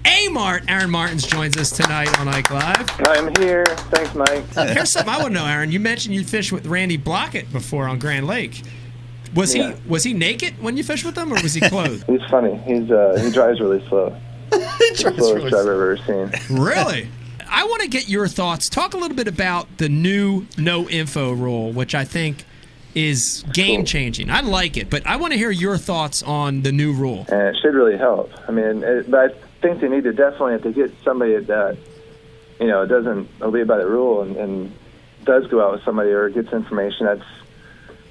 Amart, Aaron Martens joins us tonight on Ike Live. I'm here. Thanks, Mike. Here's something I want to know, Aaron. You mentioned you fished with Randy Blockett before on Grand Lake. Was he naked when you fished with him, or was he clothed? He's funny. He drives really slow. He's the slowest driver I've ever seen. Really? I want to get your thoughts. Talk a little bit about the new no info rule, which I think is game changing. I like it, but I want to hear your thoughts on the new rule. And it should really help. I mean, but I think they need to definitely, if they get somebody that doesn't obey by the rule and does go out with somebody or gets information,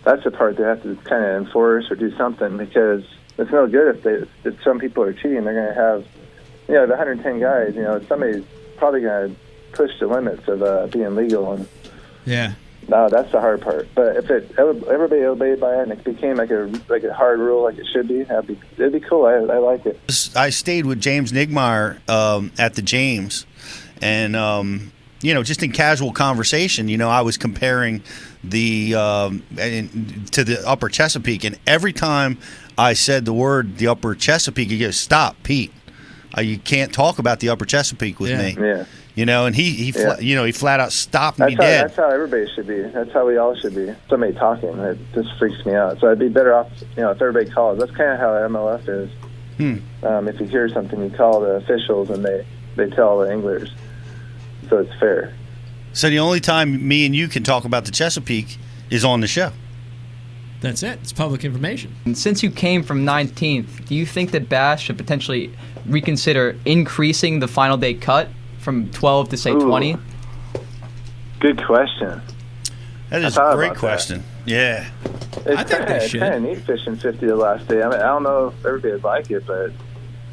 that's the part they have to kind of enforce or do something, because it's no good if some people are cheating. They're going to have the 110 guys. Somebody's probably going to push the limits of being legal. And no, that's the hard part. But if everybody obeyed by it and it became like a hard rule, like it should be, it'd be cool. I like it. I stayed with James Nigmeyer at the James, and just in casual conversation, I was comparing to the Upper Chesapeake, and every time I said the word the Upper Chesapeake, he goes, "Stop, Pete. You can't talk about the Upper Chesapeake with me." Yeah. And he flat out stopped me dead. That's how everybody should be. That's how we all should be. Somebody talking, it just freaks me out. So I'd be better off, if everybody calls. That's kind of how MLF is. If you hear something, you call the officials, and they tell the anglers. So it's fair. So the only time me and you can talk about the Chesapeake is on the show. That's it. It's public information. And since you came from 19th, do you think that Bass should potentially reconsider increasing the final day cut from 12 to, say, 20? Good question. That is a great question. Yeah. I think they should. It's kind of neat fishing 50 the last day. I mean, I don't know if everybody would like it, but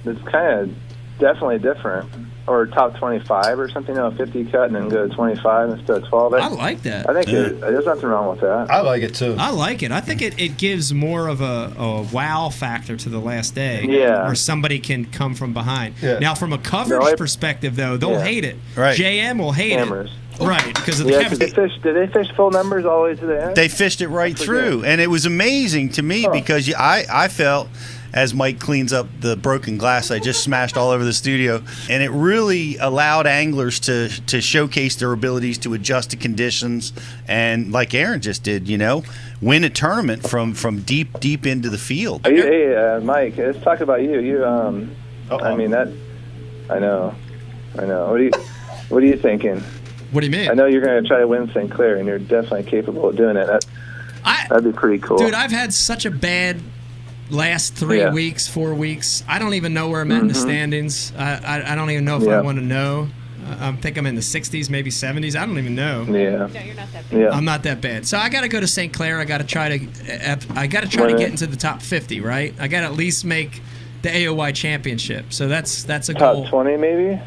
it's kind of definitely different. Or top 25 or something, 50 cut and then go to 25 instead of 12. I like that. I think there's nothing wrong with that. I like it too. I like it. I think it gives more of a wow factor to the last day. Yeah. Where somebody can come from behind. Yeah. Now, from a coverage perspective, though, they'll hate it. Right. JM will hate Cameras. it. Right, because of the cameras. Did they fish full numbers all the way to the end? They fished it right through, and it was amazing to me because I felt, as Mike cleans up the broken glass I just smashed all over the studio, and it really allowed anglers to showcase their abilities to adjust to conditions, and like Aaron just did, win a tournament from deep into the field. Hey, Mike, let's talk about you. I mean that. I know. What are you thinking? What do you mean? I know you're going to try to win St. Clair, and you're definitely capable of doing it. That'd be pretty cool. Dude, I've had such a bad last 3 weeks, 4 weeks. I don't even know where I'm at in the standings. I don't even know if I want to know. I think I'm in the 60s, maybe 70s. I don't even know. Yeah. No, you're not that bad. Yeah. I'm not that bad. So I got to go to St. Clair. I got to try to get into the top 50, right? I got to at least make the AOY championship. So that's a goal. Top 20 maybe?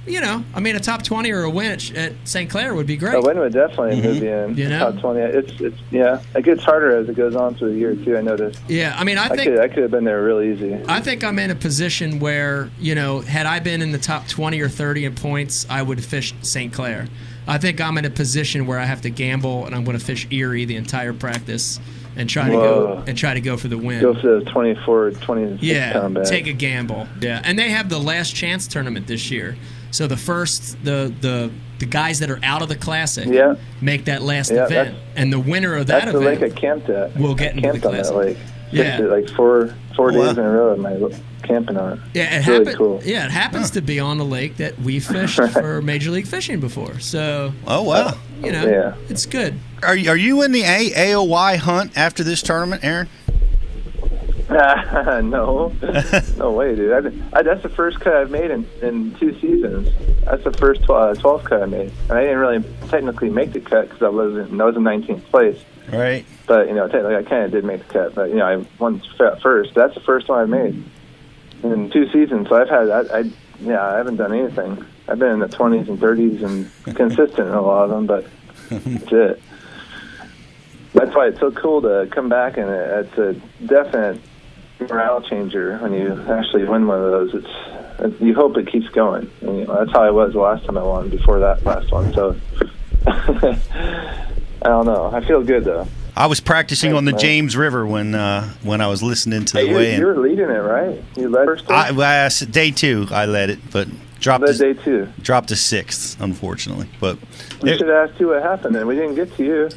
A top 20 or a win at St. Clair would be great. A win would definitely move you in. Top 20. It gets harder as it goes on through the year too. I noticed. Yeah, I mean, I think I could have been there real easy. I think I'm in a position where had I been in the top 20 or 30 in points, I would have fished St. Clair. I think I'm in a position where I have to gamble, and I'm going to fish Erie the entire practice and try to go for the win. Go for the 24, 26 pound bag. Take a gamble. Yeah, and they have the last chance tournament this year. So the guys that are out of the Classic make that last event, and the winner of that event that's the lake I camped at. will get into the Classic. On that lake. Fished it like four days in a row. My camping on it. Yeah, really cool. Yeah, it happens to be on the lake that we fished for Major League Fishing before. So it's good. Are you in the AOY hunt after this tournament, Aaron? No way, dude. That's the first cut I've made in 2 seasons. That's the first 12th cut I made, and I didn't really technically make the cut because I was in 19th place. Right. But technically I kind of did make the cut. But I won first. That's the first one I made in 2 seasons. So I haven't done anything. I've been in the 20s and 30s and consistent in a lot of them, but that's it. That's why it's so cool to come back, and it's a definite morale changer when you actually win one of those. You hope it keeps going. And, that's how I was the last time I won before that last one. So I don't know. I feel good though. I was practicing on the James River when I was listening to the weigh-in. You were leading it, right? You led first day? Day 2, I led it, but dropped day 2. Dropped to 6th, unfortunately. But we should have asked you what happened, and we didn't get to you.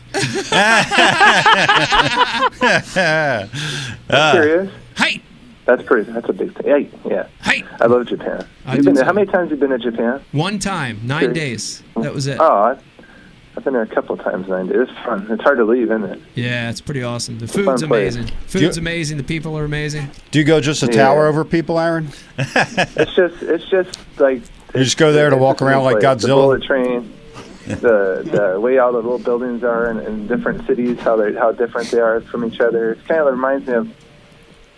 I'm curious. Hey. That's a big thing. Hey, yeah. Hey. I love Japan. How many times have you been to Japan? One time, 9 days. That was it. Oh, I've been there a couple of times. 9 days. It's fun. It's hard to leave, isn't it? Yeah, it's pretty awesome. The food's amazing. Food's amazing. The people are amazing. Do you go just to tower over people, Aaron? It's just like you just go there to walk around like Godzilla. The bullet train, the way all the little buildings are in different cities, how different they are from each other. It kind of reminds me of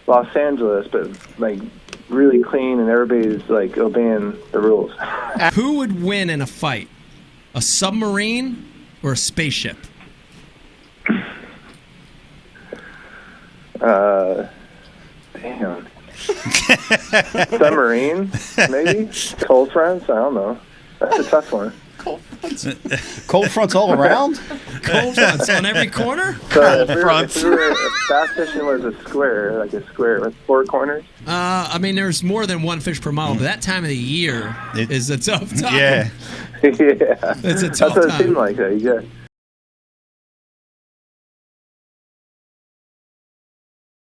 Los Angeles, but like really clean, and everybody's like obeying the rules. Who would win in a fight? A submarine or a spaceship? Damn. Submarine, maybe? Cold fronts? I don't know. That's a tough one. Cold fronts all around? Cold fronts on every corner? So if bass fishing was a square with 4 corners? I mean, there's more than one fish per mile, but that time of the year is a tough time. Yeah. Yeah. It's a tough That's what time. it seemed like. You